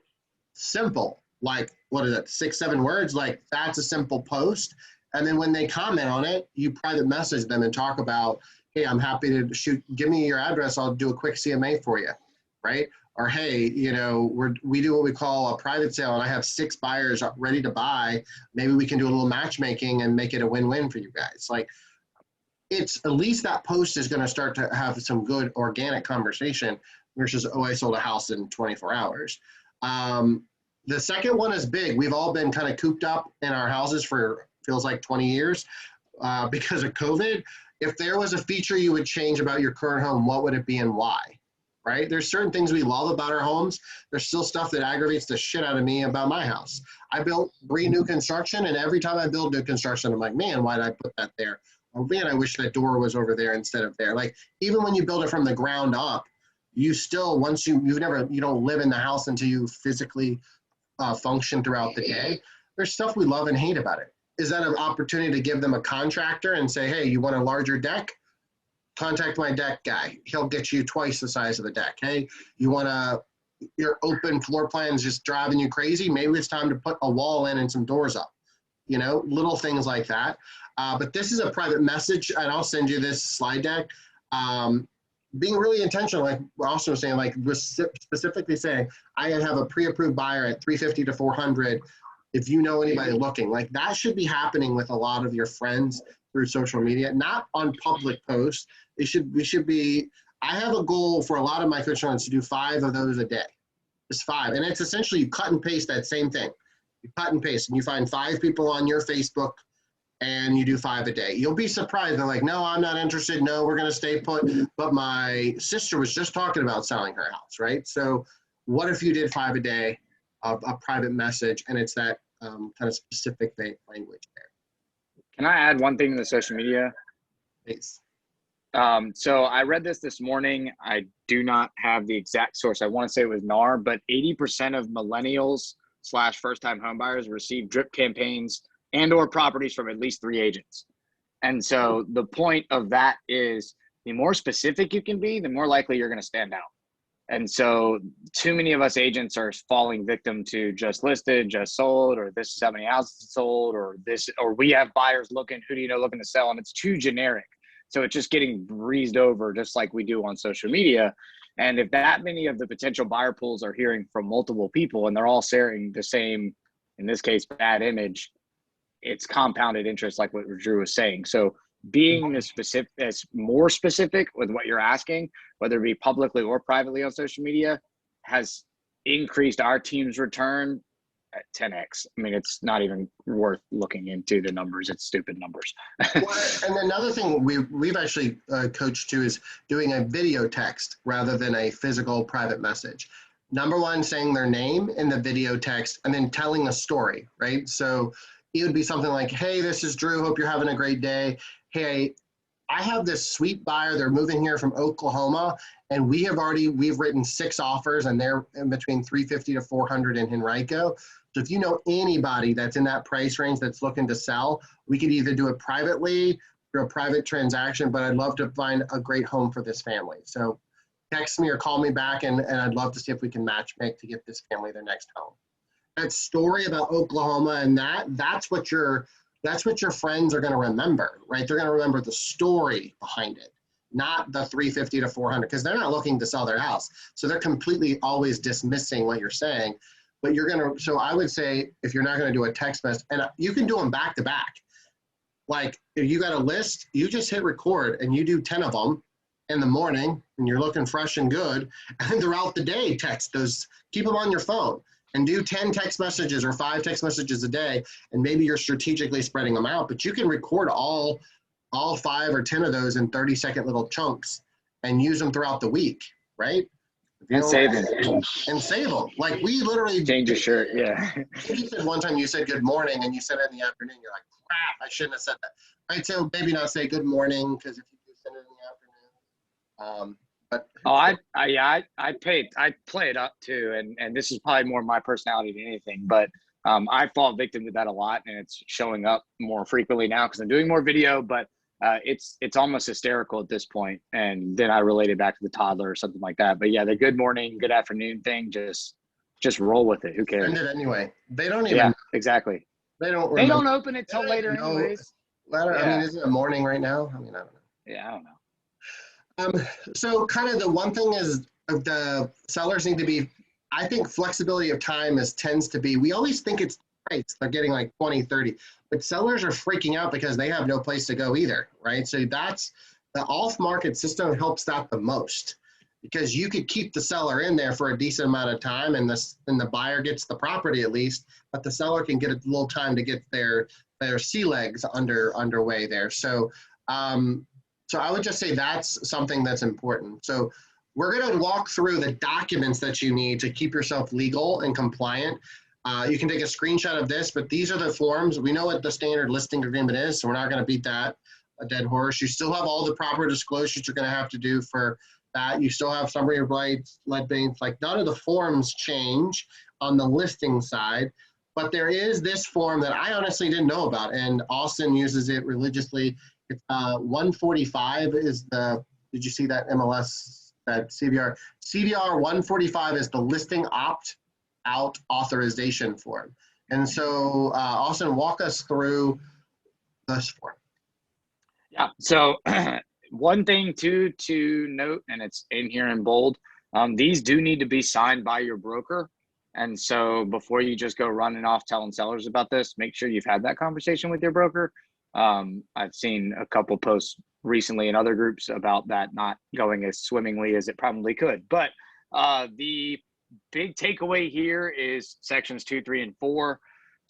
Simple. Like, what is it, 6, 7 words? Like, that's a simple post. And then when they comment on it, you private message them and talk about, hey, I'm happy to give me your address. I'll do a quick CMA for you, right? Or, hey, we do what we call a private sale and I have 6 buyers ready to buy. Maybe we can do a little matchmaking and make it a win-win for you guys. Like, it's at least that post is going to start to have some good organic conversation versus, oh, I sold a house in 24 hours. The second one is big. We've all been kind of cooped up in our houses for feels like 20 years because of COVID. If there was a feature you would change about your current home, what would it be and why? Right? There's certain things we love about our homes. There's still stuff that aggravates the shit out of me about my house. I built 3 new construction, and every time I build new construction, I'm like, man, why did I put that there? Oh man, I wish that door was over there instead of there. Like, even when you build it from the ground up, you still, once you don't live in the house until you physically function throughout the day. There's stuff we love and hate about it. Is that an opportunity to give them a contractor and say, hey, you want a larger deck? Contact my deck guy. He'll get you twice the size of the deck. Hey, you want your open floor plans just driving you crazy? Maybe it's time to put a wall in and some doors up. you know, little things like that. But this is a private message, and I'll send you this slide deck. Being really intentional, like we're also saying, like we're specifically saying, I have a pre-approved buyer at 350 to 400. If you know anybody looking, like that should be happening with a lot of your friends through social media, not on public posts. We should be, I have a goal for a lot of my coach runs to do 5 of those a day. Just 5. And it's essentially you cut and paste that same thing. You cut and paste and you find 5 people on your Facebook and you do 5 a day. You'll be surprised. They're like, no, I'm not interested. No, we're going to stay put. But my sister was just talking about selling her house, right? So what if you did 5 a day of a private message, and it's that kind of specific language there? Can I add one thing to the social media? Please. So I read this morning. I do not have the exact source. I want to say it was NAR, but 80% of millennials / first-time homebuyers receive drip campaigns and or properties from at least 3 agents. And so the point of that is the more specific you can be, the more likely you're going to stand out. And so too many of us agents are falling victim to just listed, just sold, or this is how many houses sold, or this, or we have buyers looking, who do you know looking to sell? And it's too generic. So it's just getting breezed over just like we do on social media. And if that many of the potential buyer pools are hearing from multiple people and they're all sharing the same, in this case, bad image, it's compounded interest, like what Drew was saying. So being as more specific with what you're asking, whether it be publicly or privately on social media, has increased our team's return at 10x. I mean, it's not even worth looking into the numbers. It's stupid numbers. Well, and another thing we've actually coached to is doing a video text rather than a physical private message. Number one, saying their name in the video text and then telling a story, right? So it would be something like, hey, this is Drew. Hope you're having a great day. Hey, I have this sweet buyer. They're moving here from Oklahoma, and we've written 6 offers, and they're in between 350 to 400 in Henrico. So if you know anybody that's in that price range that's looking to sell, we could either do it privately through a private transaction, but I'd love to find a great home for this family. So text me or call me back, and I'd love to see if we can match make to get this family their next home. That story about Oklahoma and that's what your friends are going to remember, right? They're going to remember the story behind it, not the 350 to 400, because they're not looking to sell their house. So they're completely always dismissing what you're saying. But so I would say, if you're not going to do a text message, and you can do them back to back. Like if you got a list, you just hit record and you do 10 of them in the morning and you're looking fresh and good. And throughout the day, text those, keep them on your phone. And do 10 text messages or 5 text messages a day, and maybe you're strategically spreading them out, but you can record all 5 or 10 of those in 30-second little chunks and use them throughout the week, right? And save them. And save them. Like we literally change your shirt, yeah. You said one time you said good morning, and you said it in the afternoon. You're like, crap, I shouldn't have said that. Right, so maybe not say good morning, because if you do send it in the afternoon. But I play it up too, and this is probably more my personality than anything, but I fall victim to that a lot, and it's showing up more frequently now because I'm doing more video, but it's almost hysterical at this point, and then I relate it back to the toddler or something like that. But yeah, the good morning, good afternoon thing, just roll with it. Who cares? Send it anyway. They don't even. Yeah, exactly. They don't open it till later anyways. I mean, isn't it morning right now? I mean, I don't know. Yeah, I don't know. So kind of the one thing is the sellers need to be, I think flexibility of time tends to be, we always think it's price. They're getting like 20, 30, but sellers are freaking out because they have no place to go either, right? So that's the off-market system helps that the most, because you could keep the seller in there for a decent amount of time, and the buyer gets the property at least, but the seller can get a little time to get their sea legs underway there. So so I would just say that's something that's important. So we're going to walk through the documents that you need to keep yourself legal and compliant. You can take a screenshot of this, but these are the forms. We know what the standard listing agreement is, so we're not going to beat that a dead horse. You still have all the proper disclosures you're going to have to do for that. You still have summary of rights, lead banks, like none of the forms change on the listing side, but there is this form that I honestly didn't know about, and Austin uses it religiously. It's 145 is did you see that MLS, that CBR? CBR 145 is the listing opt-out authorization form. And so, Austin, walk us through this form. Yeah. So one thing to note, and it's in here in bold, these do need to be signed by your broker. And so before you just go running off telling sellers about this, make sure you've had that conversation with your broker. I've seen a couple posts recently in other groups about that not going as swimmingly as it probably could. But the big takeaway here is sections 2, 3, and 4.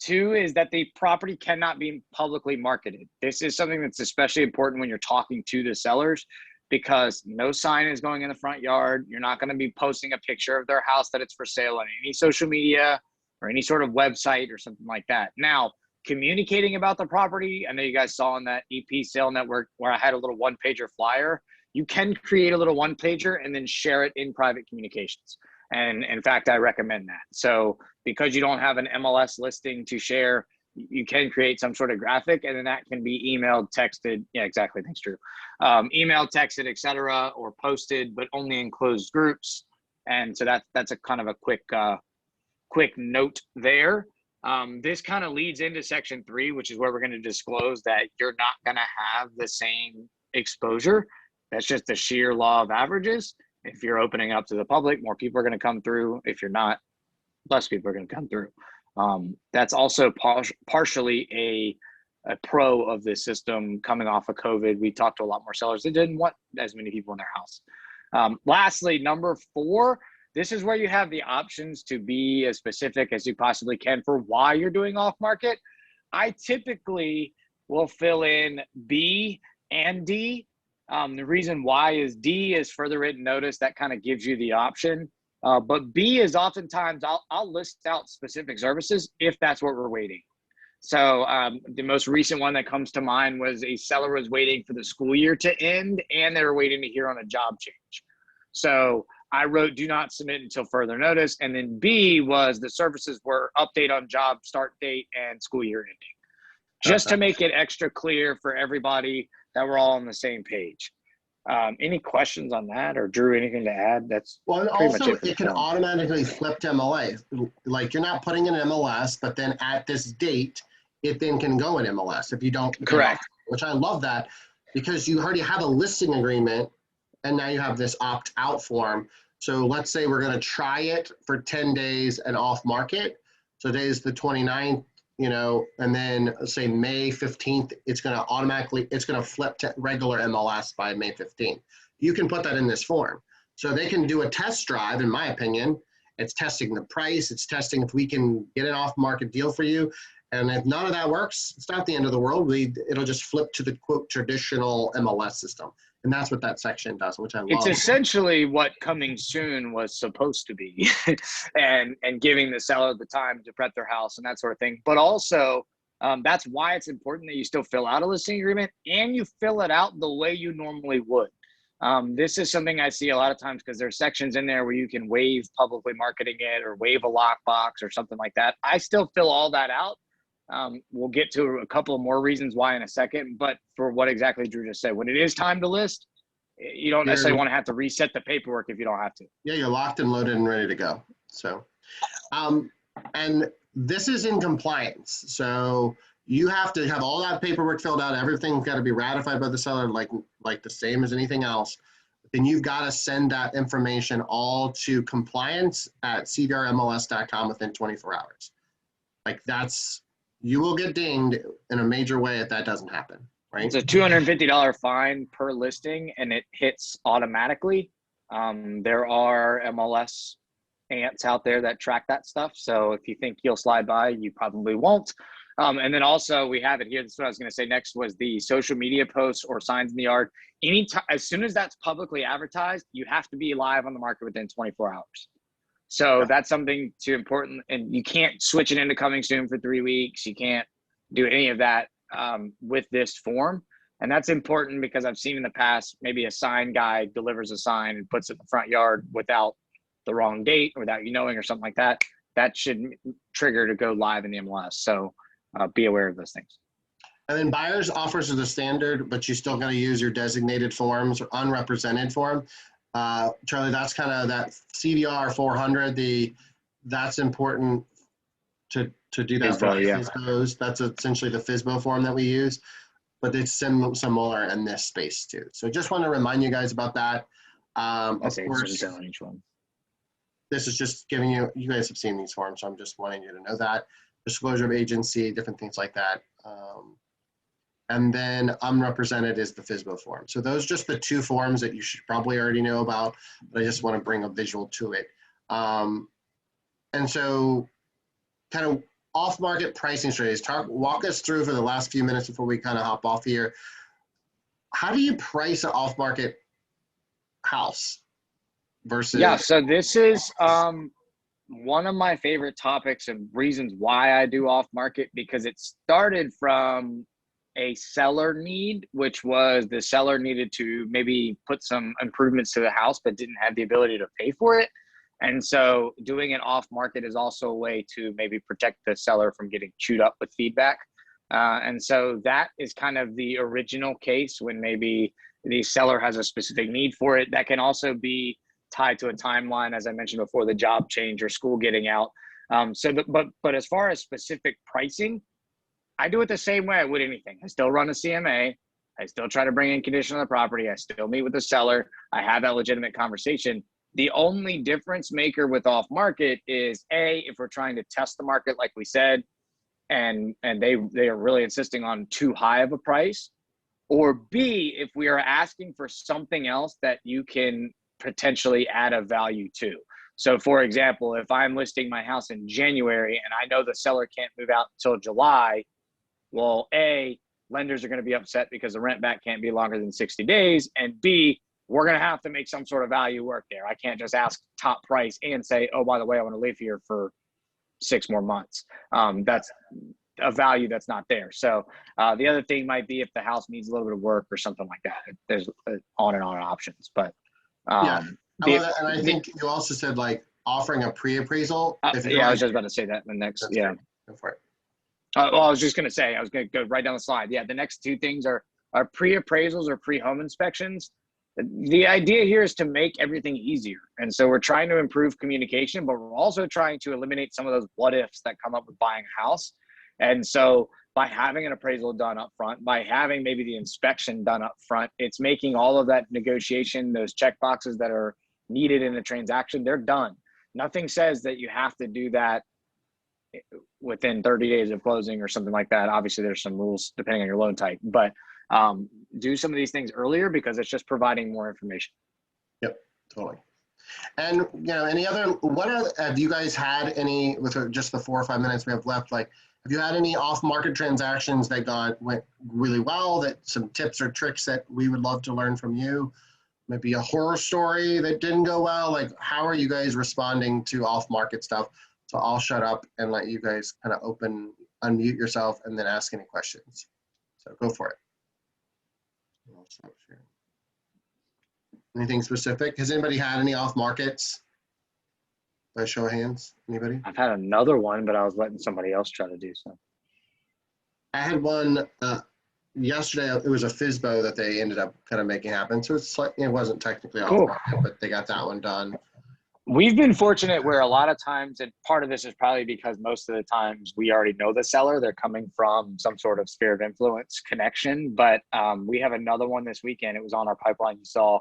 2 is that the property cannot be publicly marketed. This is something that's especially important when you're talking to the sellers, because no sign is going in the front yard. You're not going to be posting a picture of their house that it's for sale on any social media or any sort of website or something like that. Now, communicating about the property, I know you guys saw on that EP sale network where I had a little one-pager flyer. You can create a little one-pager and then share it in private communications. And in fact, I recommend that. So because you don't have an MLS listing to share, you can create some sort of graphic, and then that can be emailed, texted. Yeah, exactly. Thanks, Drew. Emailed, texted, etc., or posted, but only in closed groups. And so that's a kind of a quick note there. This kind of leads into section 3, which is where we're going to disclose that you're not going to have the same exposure. That's just the sheer law of averages. If you're opening up to the public, more people are going to come through. If you're not, less people are going to come through. That's also partially a pro of this system coming off of COVID. We talked to a lot more sellers that didn't want as many people in their house. Lastly, number 4, this is where you have the options to be as specific as you possibly can for why you're doing off market. I typically will fill in B and D. The reason why is D is further written notice. That kind of gives you the option. But B is oftentimes I'll list out specific services if that's what we're waiting. So the most recent one that comes to mind was a seller was waiting for the school year to end and they were waiting to hear on a job change. So I wrote do not submit until further notice. And then B was the services were update on job start date and school year ending. Just to make it extra clear for everybody that we're all on the same page. Any questions on that, or Drew, anything to add? That's well, and pretty also much it can automatically flip to MLS. Like you're not putting in MLS, but then at this date, it then can go in MLS if you don't. Correct. Which I love that, because you already have a listing agreement and now you have this opt-out form. So let's say we're going to try it for 10 days and off market. So today's the 29th. And then say May 15th, it's going to flip to regular MLS by May 15th. You can put that in this form. So they can do a test drive, in my opinion. It's testing the price. It's testing if we can get an off-market deal for you. And if none of that works, it's not the end of the world. It'll just flip to the quote traditional MLS system. And that's what that section does, which I love. It's essentially what coming soon was supposed to be and giving the seller the time to prep their house and that sort of thing. But also, that's why it's important that you still fill out a listing agreement and you fill it out the way you normally would. This is something I see a lot of times because there's sections in there where you can waive publicly marketing it or waive a lockbox or something like that. I still fill all that out. We'll get to a couple of more reasons why in a second, but for what exactly Drew just said, when it is time to list, you don't necessarily want to have to reset the paperwork if you don't have to. Yeah, you're locked and loaded and ready to go. So, and this is in compliance. So you have to have all that paperwork filled out. Everything's got to be ratified by the seller, like the same as anything else. Then you've got to send that information all to compliance@cvrmls.com within 24 hours. You will get dinged in a major way if that doesn't happen, right? It's a $250 fine per listing, and it hits automatically. There are MLS ants out there that track that stuff. So if you think you'll slide by, you probably won't. And then also we have it here. This is what I was going to say next was the social media posts or signs in the yard. Anytime, as soon as that's publicly advertised, you have to be live on the market within 24 hours. So that's something too important, and you can't switch it into coming soon for 3 weeks. You can't do any of that with this form. And that's important because I've seen in the past, maybe a sign guy delivers a sign and puts it in the front yard without the wrong date or without you knowing or something like that. That should trigger to go live in the MLS. So be aware of those things. And then buyer's offers are the standard, but you still got to use your designated forms or unrepresented form. Charlie, that's kind of that CVR 400. That's important to do that for FSBO, yeah. FSBOs. That's essentially the FSBO form that we use, but it's similar in this space too. So just want to remind you guys about that. That's Of course, on each one. this is just giving you, you guys have seen these forms, so I'm just wanting you to know that. Disclosure of agency, different things like that. And then unrepresented is the FSBO form. So those are just the two forms that you should probably already know about, but I just want to bring a visual to it. And so kind of off-market pricing strategies. Walk us through for the last few minutes before we kind of hop off here. How do you price an off-market house versus? Yeah, so this is one of my favorite topics and reasons why I do off-market, because it started from a seller need, which was the seller needed to maybe put some improvements to the house but didn't have the ability to pay for it. And so doing it off market is also a way to maybe protect the seller from getting chewed up with feedback. And so that is kind of the original case when maybe the seller has a specific need for it. That can also be tied to a timeline, as I mentioned before, the job change or school getting out. But as far as specific pricing, I do it the same way I would anything. I still run a CMA. I still try to bring in condition on the property. I still meet with the seller. I have that legitimate conversation. The only difference maker with off market is if we're trying to test the market, like we said, and they are really insisting on too high of a price, or B, if we are asking for something else that you can potentially add a value to. So for example, if I'm listing my house in January and I know the seller can't move out until July, well, A, lenders are going to be upset because the rent back can't be longer than 60 days. And B, we're going to have to make some sort of value work there. I can't just ask top price and say, oh, by the way, I want to live here for 6 more months. That's a value that's not there. So the other thing might be if the house needs a little bit of work or something like that. There's on and on options. But yeah, and I think you also said like offering a pre-appraisal. I was just about to say that in the next. Yeah. Great. Go for it. Well, I was just going to say, I was going to go right down the slide. Yeah, the next two things are pre-appraisals or pre-home inspections. The idea here is to make everything easier. And so we're trying to improve communication, but we're also trying to eliminate some of those what ifs that come up with buying a house. And so by having an appraisal done up front, by having maybe the inspection done up front, it's making all of that negotiation, those check boxes that are needed in a transaction, they're done. Nothing says that you have to do that within 30 days of closing or something like that. Obviously there's some rules depending on your loan type, but do some of these things earlier because it's just providing more information. Yep, totally. And have you guys had any, with just the 4 or 5 minutes we have left, like, have you had any off-market transactions that went really well, that some tips or tricks that we would love to learn from you? Maybe a horror story that didn't go well? Like, how are you guys responding to off-market stuff? So I'll shut up and let you guys kind of unmute yourself and then ask any questions. So go for it. Anything specific? Has anybody had any off markets? By show of hands, anybody? I've had another one, but I was letting somebody else try to do so. I had one yesterday. It was a FSBO that they ended up kind of making happen. So it wasn't technically off market, but they got that one done. We've been fortunate where a lot of times, and part of this is probably because most of the times we already know the seller. They're coming from some sort of sphere of influence connection. But we have another one this weekend. It was on our pipeline. You saw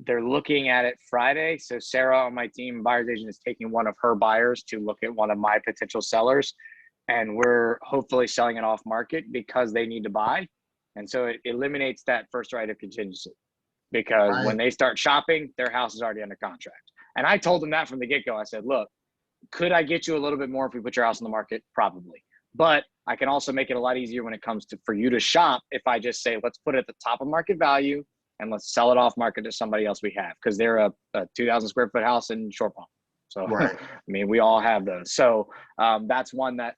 they're looking at it Friday. So Sarah on my team, buyer's agent, is taking one of her buyers to look at one of my potential sellers. And we're hopefully selling it off market because they need to buy. And so it eliminates that first right of contingency. Because when they start shopping, their house is already under contract. And I told them that from the get-go. I said, look, could I get you a little bit more if we put your house on the market? Probably. But I can also make it a lot easier when it comes to for you to shop if I just say, let's put it at the top of market value and let's sell it off market to somebody else we have. Because they're a 2,000 square foot house in Short Palm. So, right. I mean, we all have those. So that's one that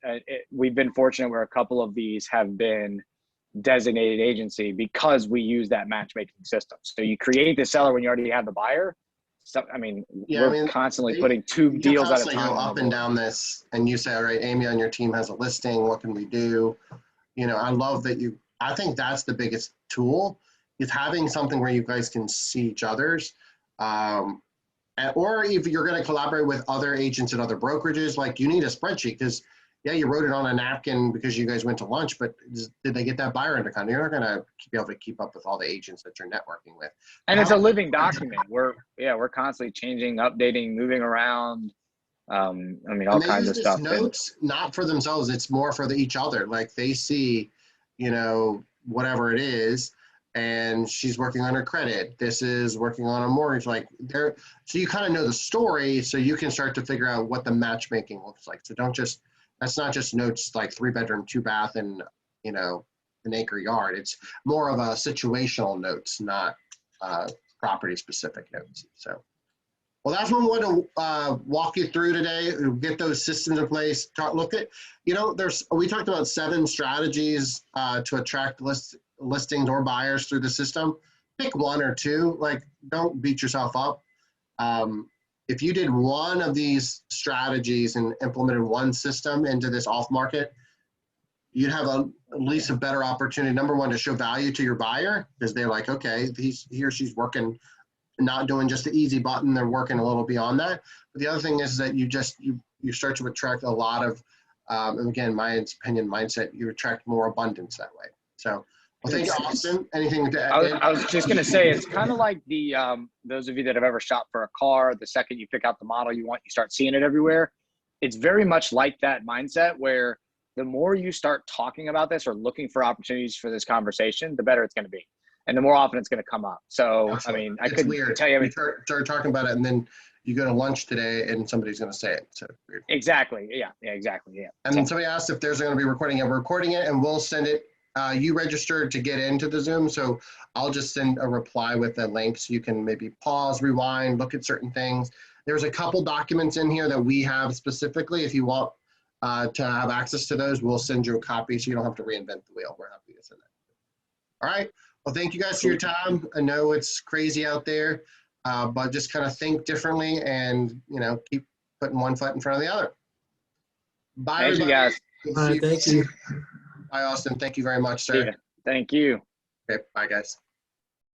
we've been fortunate where a couple of these have been designated agency because we use that matchmaking system. So you create the seller when you already have the buyer. So, we're constantly putting two deals at a time. Go up and down this, and you say, all right, Amy on your team has a listing. What can we do? I love that I think that's the biggest tool is having something where you guys can see each other's. or if you're going to collaborate with other agents and other brokerages, like you need a spreadsheet because, yeah, you wrote it on a napkin because you guys went to lunch, but did they get that buyer under contract? You're not going to be able to keep up with all the agents that you're networking with. And it's a living document. We're constantly changing, updating, moving around. I mean, all kinds of stuff. Notes, not for themselves. It's more for each other. Like they see, you know, whatever it is, and she's working on her credit. This is working on a mortgage. Like there, so you kind of know the story, so you can start to figure out what the matchmaking looks like. So don't just, that's not just notes like 3-bedroom, 2-bath, and you know, an acre yard. It's more of a situational notes, not property specific notes. So. Well, that's what we want to walk you through today. Get those systems in place. Look at, you know, we talked about 7 strategies to attract listings or buyers through the system. Pick 1 or 2. Like, don't beat yourself up. If you did one of these strategies and implemented one system into this off market, you'd have at least a better opportunity. Number 1, to show value to your buyer because they're like, okay, he or she's working. Not doing just the easy button, they're working a little beyond that. But the other thing is that you start to attract a lot of, and again, my opinion, mindset, you attract more abundance that way. So, well, thank you, Austin. Anything to add? I was just going to say, it's kind of like the, those of you that have ever shopped for a car, the second you pick out the model you want, you start seeing it everywhere. It's very much like that mindset where the more you start talking about this or looking for opportunities for this conversation, the better it's going to be. And the more often it's going to come up. So, I mean, I couldn't tell you. You start talking about it, and then you go to lunch today, and somebody's going to say it. So weird. Exactly. Yeah. Exactly. Yeah. And then somebody asked if there's going to be recording it. We're recording it, and we'll send it. You registered to get into the Zoom, so I'll just send a reply with the link, so you can maybe pause, rewind, look at certain things. There's a couple documents in here that we have specifically. If you want to have access to those, we'll send you a copy, so you don't have to reinvent the wheel. We're happy to send that. All right. Well, thank you guys for your time. I know it's crazy out there, but just kind of think differently and, you know, keep putting one foot in front of the other. Bye, Thank you, guys. Thank you. Bye, Austin. Thank you very much, sir. Thank you. Okay, bye, guys.